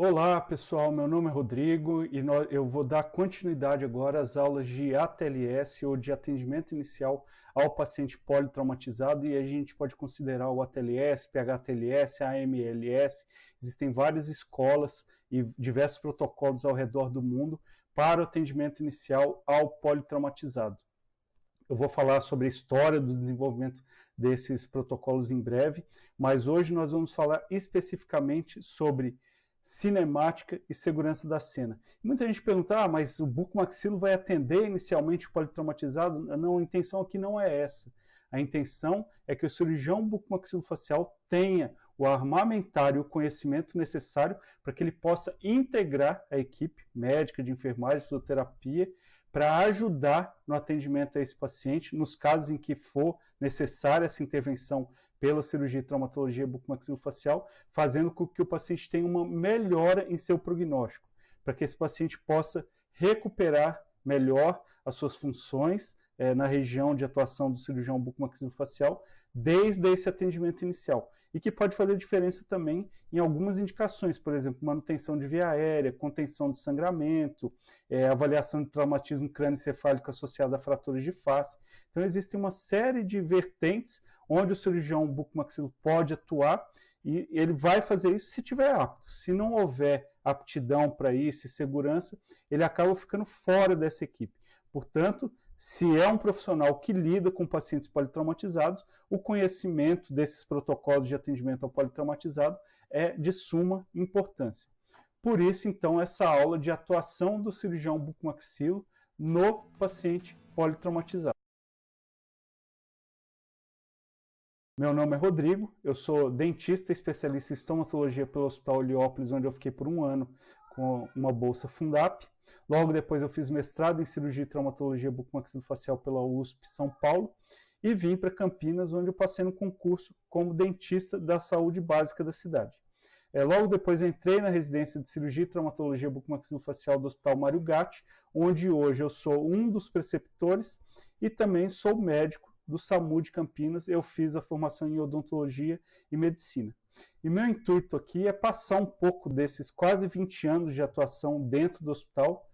Olá pessoal, meu nome é Rodrigo e eu vou dar continuidade agora às aulas de ATLS ou de atendimento inicial ao paciente politraumatizado, e a gente pode considerar o ATLS, PHTLS, AMLS. Existem várias escolas e diversos protocolos ao redor do mundo para o atendimento inicial ao politraumatizado. Eu vou falar sobre a história do desenvolvimento desses protocolos em breve, mas hoje nós vamos falar especificamente sobre cinemática e segurança da cena. Muita gente pergunta, mas o bucomaxilo vai atender inicialmente o politraumatizado? Não, a intenção aqui não é essa. A intenção é que o cirurgião bucomaxilofacial tenha o armamentário e o conhecimento necessário para que ele possa integrar a equipe médica, de enfermagem, fisioterapia, para ajudar no atendimento a esse paciente, nos casos em que for necessária essa intervenção pela cirurgia e traumatologia bucomaxilofacial, fazendo com que o paciente tenha uma melhora em seu prognóstico, para que esse paciente possa recuperar melhor as suas funções na região de atuação do cirurgião bucomaxilofacial desde esse atendimento inicial, e que pode fazer diferença também em algumas indicações, por exemplo, manutenção de via aérea, contenção de sangramento, avaliação de traumatismo crânioencefálico associado a fraturas de face. Então existem uma série de vertentes onde o cirurgião bucomaxilo pode atuar, e ele vai fazer isso se tiver apto. Se não houver aptidão para isso e segurança, ele acaba ficando fora dessa equipe. Portanto, se é um profissional que lida com pacientes politraumatizados, o conhecimento desses protocolos de atendimento ao politraumatizado é de suma importância. Por isso, então, essa aula de atuação do cirurgião bucomaxilo no paciente politraumatizado. Meu nome é Rodrigo, eu sou dentista especialista em estomatologia pelo Hospital Heliópolis, onde eu fiquei por um ano com uma bolsa Fundap. Logo depois eu fiz mestrado em cirurgia e traumatologia bucomaxilofacial pela USP São Paulo e vim para Campinas, onde eu passei no concurso como dentista da saúde básica da cidade. Logo depois eu entrei na residência de cirurgia e traumatologia bucomaxilofacial do Hospital Mário Gatti, onde hoje eu sou um dos preceptores e também sou médico do SAMU de Campinas. Eu fiz a formação em odontologia e medicina. E meu intuito aqui é passar um pouco desses quase 20 anos de atuação dentro do hospital,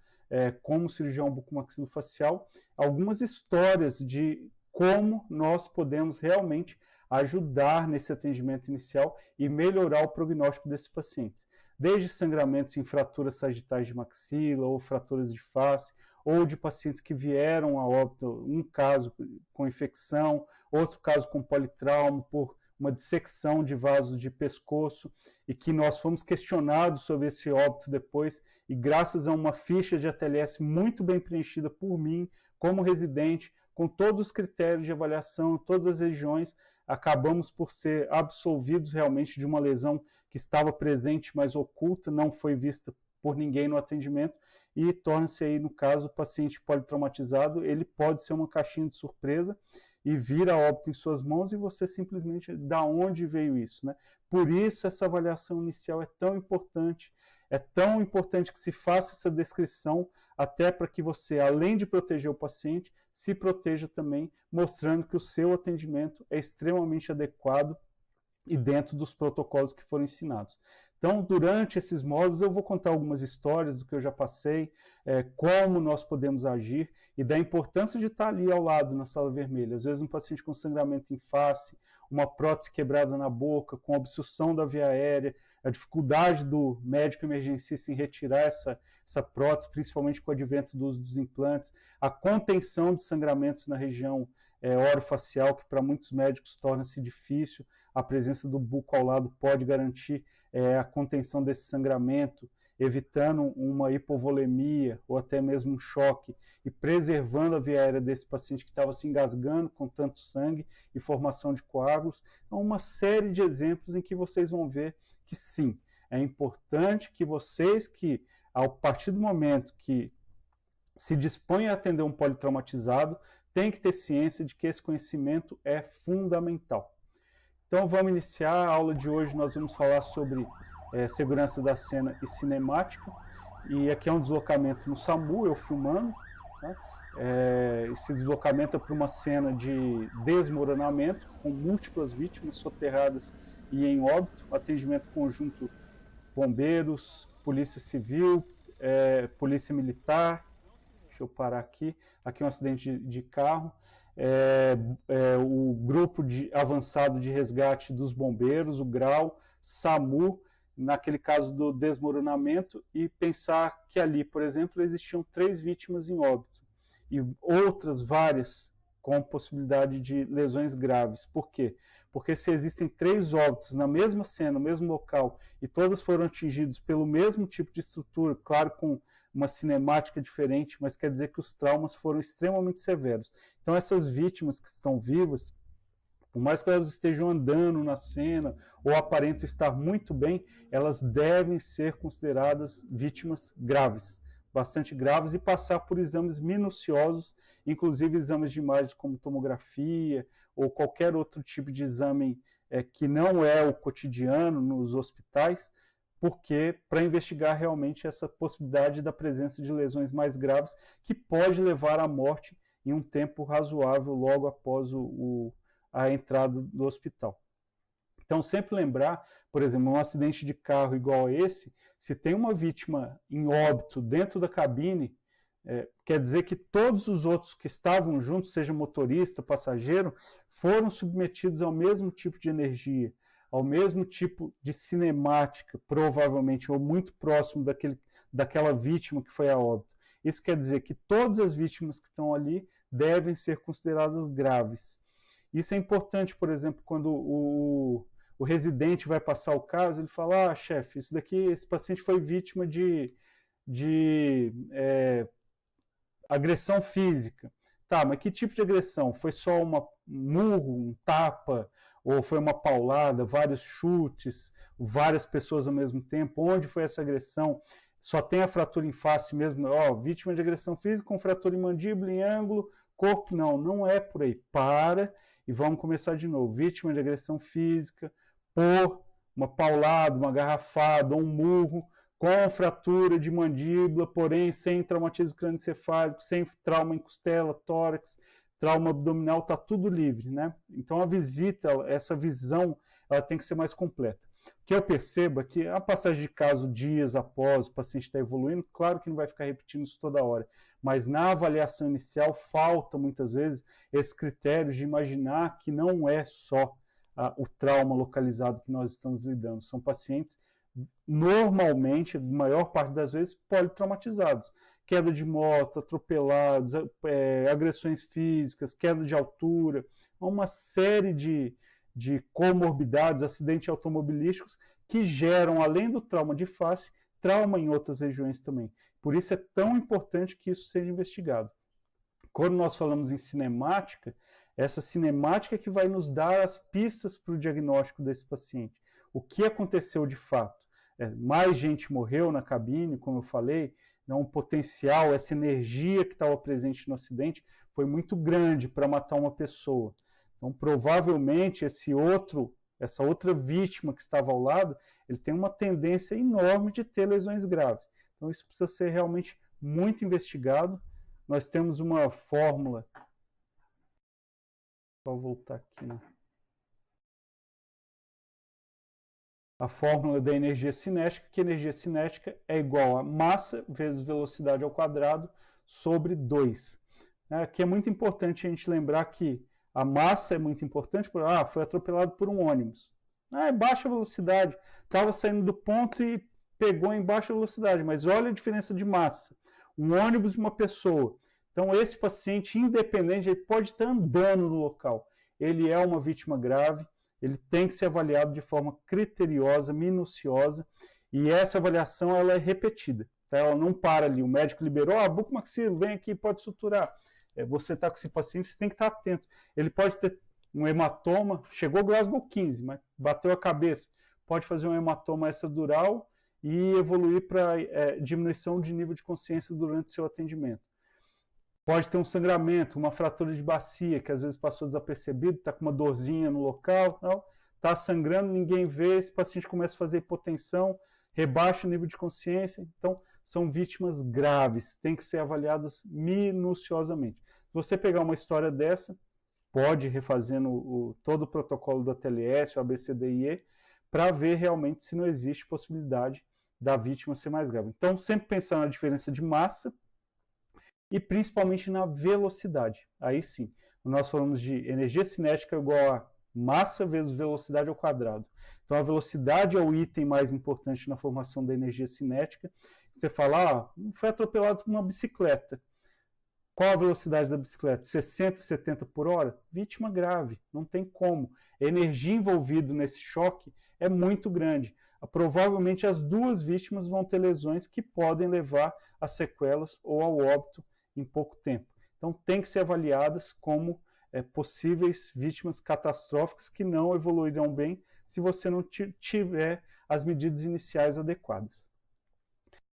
como cirurgião bucomaxilofacial, algumas histórias de como nós podemos realmente ajudar nesse atendimento inicial e melhorar o prognóstico desses pacientes. Desde sangramentos em fraturas sagitais de maxila ou fraturas de face, ou de pacientes que vieram a óbito, um caso com infecção, outro caso com politrauma por uma dissecção de vasos de pescoço, e que nós fomos questionados sobre esse óbito depois, e graças a uma ficha de ATLS muito bem preenchida por mim, como residente, com todos os critérios de avaliação, todas as regiões, acabamos por ser absolvidos realmente de uma lesão que estava presente, mas oculta, não foi vista por ninguém no atendimento, e torna-se aí, no caso, o paciente politraumatizado, ele pode ser uma caixinha de surpresa e vir a óbito em suas mãos e você simplesmente, da onde veio isso, né? Por isso essa avaliação inicial é tão importante que se faça essa descrição, até para que você, além de proteger o paciente, se proteja também, mostrando que o seu atendimento é extremamente adequado e dentro dos protocolos que foram ensinados. Então, durante esses módulos, eu vou contar algumas histórias do que eu já passei, como nós podemos agir e da importância de estar ali ao lado na sala vermelha. Às vezes um paciente com sangramento em face, uma prótese quebrada na boca, com obstrução da via aérea, a dificuldade do médico emergencista em retirar essa prótese, principalmente com o advento do uso dos implantes, a contenção de sangramentos na região orofacial, que para muitos médicos torna-se difícil. A presença do buco ao lado pode garantir a contenção desse sangramento, evitando uma hipovolemia ou até mesmo um choque e preservando a via aérea desse paciente que estava se engasgando com tanto sangue e formação de coágulos. Então, uma série de exemplos em que vocês vão ver que sim, é importante que vocês que, a partir do momento que se dispõem a atender um politraumatizado, tem que ter ciência de que esse conhecimento é fundamental. Então vamos iniciar a aula de hoje. Nós vamos falar sobre segurança da cena e cinemática, e aqui é um deslocamento no SAMU, eu filmando, né? Esse deslocamento é para uma cena de desmoronamento, com múltiplas vítimas soterradas e em óbito, atendimento conjunto bombeiros, polícia civil, polícia militar. Deixa eu parar aqui. Aqui um acidente de carro. O grupo avançado de resgate dos bombeiros, o GRAU, SAMU, naquele caso do desmoronamento, e pensar que ali, por exemplo, existiam 3 vítimas em óbito e outras várias com possibilidade de lesões graves. Por quê? Porque se existem 3 óbitos na mesma cena, no mesmo local, e todas foram atingidos pelo mesmo tipo de estrutura, claro, com uma cinemática diferente, mas quer dizer que os traumas foram extremamente severos. Então essas vítimas que estão vivas, por mais que elas estejam andando na cena ou aparentam estar muito bem, elas devem ser consideradas vítimas graves, bastante graves, e passar por exames minuciosos, inclusive exames de imagem como tomografia ou qualquer outro tipo de exame que não é o cotidiano nos hospitais, porque para investigar realmente essa possibilidade da presença de lesões mais graves que pode levar à morte em um tempo razoável logo após a entrada do hospital. Então, sempre lembrar, por exemplo, um acidente de carro igual a esse, se tem uma vítima em óbito dentro da cabine, quer dizer que todos os outros que estavam juntos, seja motorista, passageiro, foram submetidos ao mesmo tipo de energia, ao mesmo tipo de cinemática, provavelmente, ou muito próximo daquela vítima que foi a óbito. Isso quer dizer que todas as vítimas que estão ali devem ser consideradas graves. Isso é importante, por exemplo, quando o residente vai passar o caso, ele fala, chefe, esse paciente foi vítima de agressão física. Tá, mas que tipo de agressão? Foi só um murro, um tapa, ou foi uma paulada, vários chutes, várias pessoas ao mesmo tempo? Onde foi essa agressão? Só tem a fratura em face mesmo? Vítima de agressão física com fratura em mandíbula, em ângulo, corpo? Não é por aí. Para e vamos começar de novo. Vítima de agressão física por uma paulada, uma garrafada, um murro, com fratura de mandíbula, porém sem traumatismo crânioencefálico, sem trauma em costela, tórax, trauma abdominal, está tudo livre, né? Então a visita, essa visão, ela tem que ser mais completa. O que eu percebo é que a passagem de caso dias após o paciente estar evoluindo, claro que não vai ficar repetindo isso toda hora, mas na avaliação inicial falta muitas vezes esse critério de imaginar que não é só o trauma localizado que nós estamos lidando, são pacientes normalmente, a maior parte das vezes, politraumatizados. Queda de moto, atropelados, agressões físicas, queda de altura, uma série de comorbidades, acidentes automobilísticos que geram, além do trauma de face, trauma em outras regiões também. Por isso é tão importante que isso seja investigado. Quando nós falamos em cinemática, essa cinemática é que vai nos dar as pistas para o diagnóstico desse paciente. O que aconteceu de fato? Mais gente morreu na cabine, como eu falei, um potencial, essa energia que estava presente no acidente foi muito grande para matar uma pessoa. Então, provavelmente, essa outra vítima que estava ao lado, ele tem uma tendência enorme de ter lesões graves. Então, isso precisa ser realmente muito investigado. Nós temos uma fórmula. Vou voltar aqui, né? A fórmula da energia cinética, que a energia cinética é igual a massa vezes velocidade ao quadrado sobre 2. Aqui é muito importante a gente lembrar que a massa é muito importante, foi atropelado por um ônibus. É baixa velocidade, estava saindo do ponto e pegou em baixa velocidade, mas olha a diferença de massa. Um ônibus e uma pessoa. Então esse paciente, independente, ele pode estar andando no local. Ele é uma vítima grave, ele tem que ser avaliado de forma criteriosa, minuciosa, e essa avaliação ela é repetida. Tá? Ela não para ali, o médico liberou, bucomaxilo, vem aqui, pode suturar. Você está com esse paciente, você tem que estar atento. Ele pode ter um hematoma, chegou Glasgow 15, mas bateu a cabeça. Pode fazer um hematoma extradural e evoluir para diminuição de nível de consciência durante seu atendimento. Pode ter um sangramento, uma fratura de bacia, que às vezes passou desapercebido, está com uma dorzinha no local, está sangrando, ninguém vê, esse paciente começa a fazer hipotensão, rebaixa o nível de consciência, então são vítimas graves, tem que ser avaliadas minuciosamente. Se você pegar uma história dessa, pode ir refazendo todo o protocolo da TLS, o ABCDE, para ver realmente se não existe possibilidade da vítima ser mais grave. Então, sempre pensar na diferença de massa e principalmente na velocidade. Aí sim, nós falamos de energia cinética igual a massa vezes velocidade ao quadrado. Então, a velocidade é o item mais importante na formação da energia cinética. Você fala, foi atropelado por uma bicicleta. Qual a velocidade da bicicleta? 60, 70 por hora? Vítima grave, não tem como. A energia envolvida nesse choque é muito grande. Provavelmente as duas vítimas vão ter lesões que podem levar a sequelas ou ao óbito em pouco tempo. Então, tem que ser avaliadas como possíveis vítimas catastróficas que não evoluirão bem se você não tiver as medidas iniciais adequadas.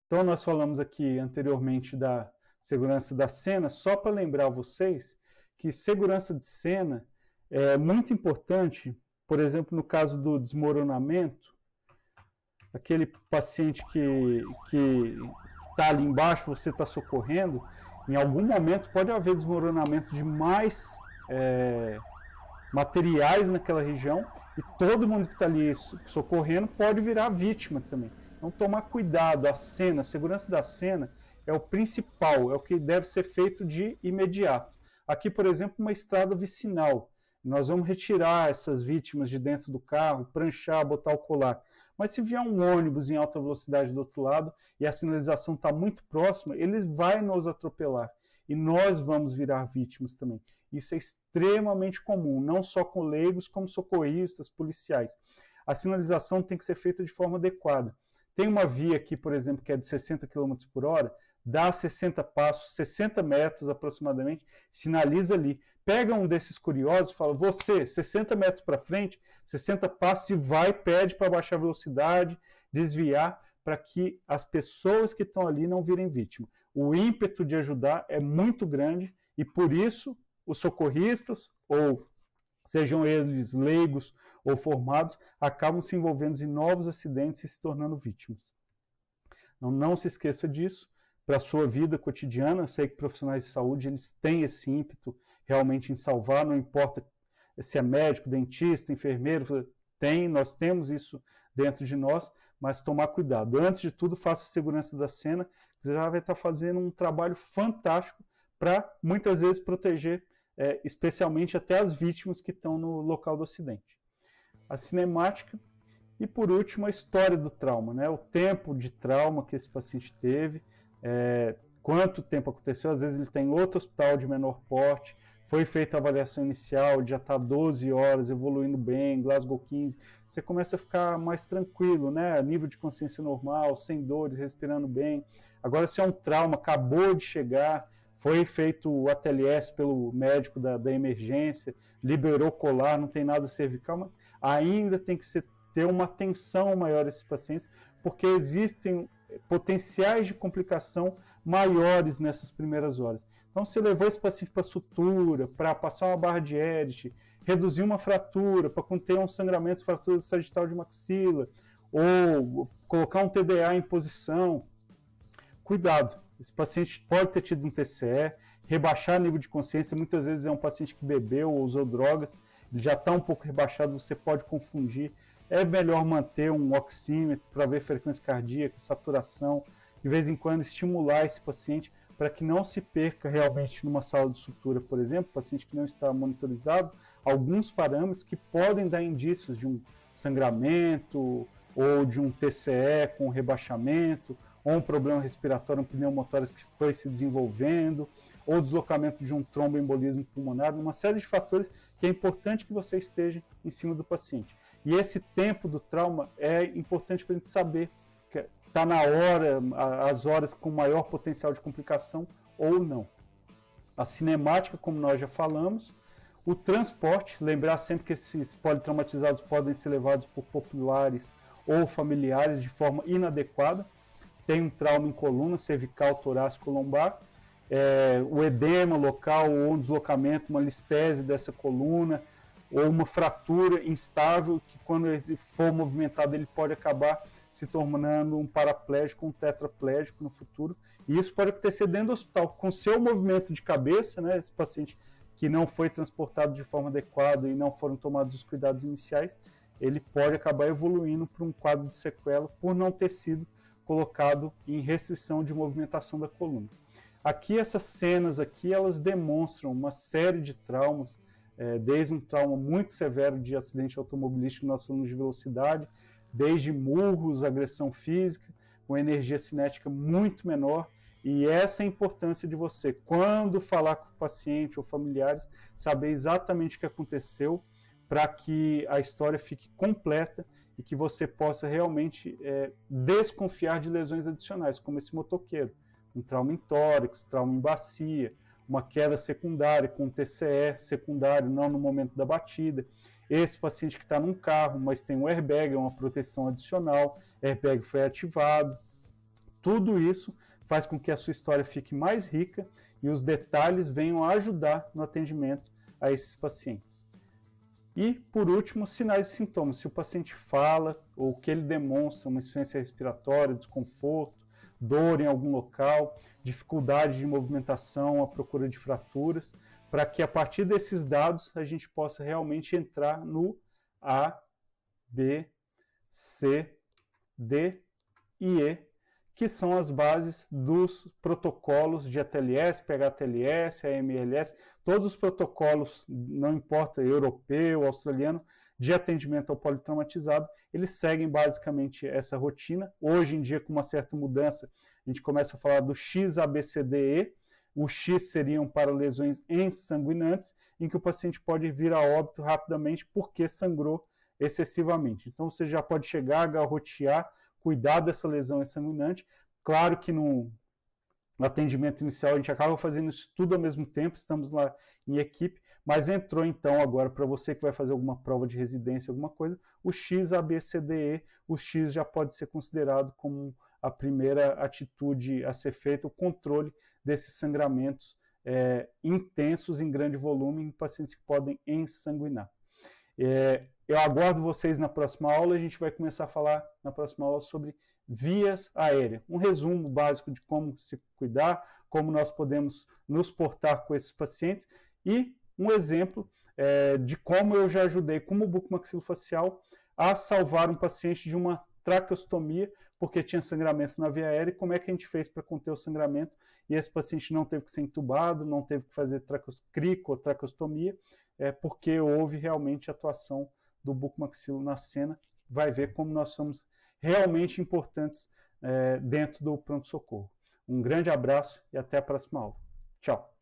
Então, nós falamos aqui anteriormente da segurança da cena, só para lembrar vocês que segurança de cena é muito importante, por exemplo, no caso do desmoronamento, aquele paciente que está ali embaixo, você está socorrendo, em algum momento pode haver desmoronamento de mais materiais naquela região e todo mundo que está ali socorrendo pode virar vítima também. Então, tomar cuidado, a cena, a segurança da cena é o principal, é o que deve ser feito de imediato. Aqui, por exemplo, uma estrada vicinal. Nós vamos retirar essas vítimas de dentro do carro, pranchar, botar o colar. Mas se vier um ônibus em alta velocidade do outro lado e a sinalização está muito próxima, ele vai nos atropelar. E nós vamos virar vítimas também. Isso é extremamente comum, não só com leigos, como socorristas, policiais. A sinalização tem que ser feita de forma adequada. Tem uma via aqui, por exemplo, que é de 60 km por hora, dá 60 passos, 60 metros aproximadamente, sinaliza ali. Pega um desses curiosos e fala, você, 60 metros para frente, 60 passos e vai, pede para baixar a velocidade, desviar, para que as pessoas que estão ali não virem vítima. O ímpeto de ajudar é muito grande e por isso os socorristas, ou sejam eles leigos ou formados, acabam se envolvendo em novos acidentes e se tornando vítimas. Então, não se esqueça disso. Para a sua vida cotidiana, eu sei que profissionais de saúde eles têm esse ímpeto realmente em salvar, não importa se é médico, dentista, enfermeiro, nós temos isso dentro de nós, mas tomar cuidado. Antes de tudo, faça a segurança da cena, você já vai estar fazendo um trabalho fantástico para, muitas vezes, proteger, especialmente até as vítimas que estão no local do acidente. A cinemática e, por último, a história do trauma, né? O tempo de trauma que esse paciente teve, quanto tempo aconteceu, às vezes ele tem outro hospital de menor porte, foi feita a avaliação inicial, já está 12 horas, evoluindo bem, Glasgow 15, você começa a ficar mais tranquilo, né? Nível de consciência normal, sem dores, respirando bem. Agora, se é um trauma, acabou de chegar, foi feito o ATLS pelo médico da emergência, liberou colar, não tem nada cervical, mas ainda tem que ter uma atenção maior a esses pacientes, porque existem potenciais de complicação maiores nessas primeiras horas. Então, se levou esse paciente para sutura, para passar uma barra de Ehrlich, reduzir uma fratura, para conter um sangramento, fratura sagital de maxila, ou colocar um TDA em posição, cuidado. Esse paciente pode ter tido um TCE, rebaixar nível de consciência, muitas vezes é um paciente que bebeu ou usou drogas, ele já está um pouco rebaixado, você pode confundir. É melhor manter um oxímetro para ver frequência cardíaca, saturação, de vez em quando estimular esse paciente para que não se perca realmente numa sala de sutura, por exemplo, paciente que não está monitorizado, alguns parâmetros que podem dar indícios de um sangramento ou de um TCE com rebaixamento, ou um problema respiratório, um pneumotórax que foi se desenvolvendo, ou deslocamento de um tromboembolismo pulmonar, uma série de fatores que é importante que você esteja em cima do paciente. E esse tempo do trauma é importante para a gente saber que está na hora, as horas com maior potencial de complicação ou não. A cinemática, como nós já falamos, o transporte, lembrar sempre que esses politraumatizados podem ser levados por populares ou familiares de forma inadequada, tem um trauma em coluna, cervical, torácico, lombar, o edema local ou um deslocamento, uma listese dessa coluna, ou uma fratura instável que quando ele for movimentado ele pode acabar se tornando um paraplégico, um tetraplégico no futuro. E isso pode acontecer dentro do hospital. Com seu movimento de cabeça, né, esse paciente que não foi transportado de forma adequada e não foram tomados os cuidados iniciais, ele pode acabar evoluindo para um quadro de sequela por não ter sido colocado em restrição de movimentação da coluna. Aqui, essas cenas aqui, elas demonstram uma série de traumas, desde um trauma muito severo de acidente automobilístico nas zonas de velocidade, desde murros, agressão física, com energia cinética muito menor, e essa é a importância de você, quando falar com o paciente ou familiares, saber exatamente o que aconteceu, para que a história fique completa e que você possa realmente desconfiar de lesões adicionais, como esse motoqueiro. Um trauma em tórax, trauma em bacia, uma queda secundária com TCE secundário, não no momento da batida. Esse paciente que está num carro, mas tem um airbag, uma proteção adicional, airbag foi ativado. Tudo isso faz com que a sua história fique mais rica e os detalhes venham a ajudar no atendimento a esses pacientes. E, por último, sinais e sintomas. Se o paciente fala ou que ele demonstra uma insuficiência respiratória, desconforto, dor em algum local, dificuldade de movimentação, a procura de fraturas, para que a partir desses dados a gente possa realmente entrar no A, B, C, D e E, que são as bases dos protocolos de ATLS, PHTLS, AMLS, todos os protocolos, não importa, europeu, australiano, de atendimento ao politraumatizado, eles seguem basicamente essa rotina. Hoje em dia, com uma certa mudança, a gente começa a falar do XABCDE. O X seriam para lesões ensanguinantes, em que o paciente pode vir a óbito rapidamente porque sangrou excessivamente. Então, você já pode chegar a garrotear, cuidar dessa lesão ensanguinante. Claro que no atendimento inicial a gente acaba fazendo isso tudo ao mesmo tempo, estamos lá em equipe, mas entrou então agora para você que vai fazer alguma prova de residência, alguma coisa, o XABCDE, o X já pode ser considerado como a primeira atitude a ser feita, o controle desses sangramentos intensos em grande volume em pacientes que podem ensanguinar. Eu aguardo vocês na próxima aula, a gente vai começar a falar na próxima aula sobre vias aéreas. Um resumo básico de como se cuidar, como nós podemos nos portar com esses pacientes e um exemplo de como eu já ajudei como bucomaxilofacial a salvar um paciente de uma traqueostomia porque tinha sangramento na via aérea e como é que a gente fez para conter o sangramento e esse paciente não teve que ser entubado, não teve que fazer crico ou traqueostomia, porque houve realmente atuação do bucomaxilo na cena. Vai ver como nós somos realmente importantes dentro do pronto-socorro. Um grande abraço e até a próxima aula. Tchau!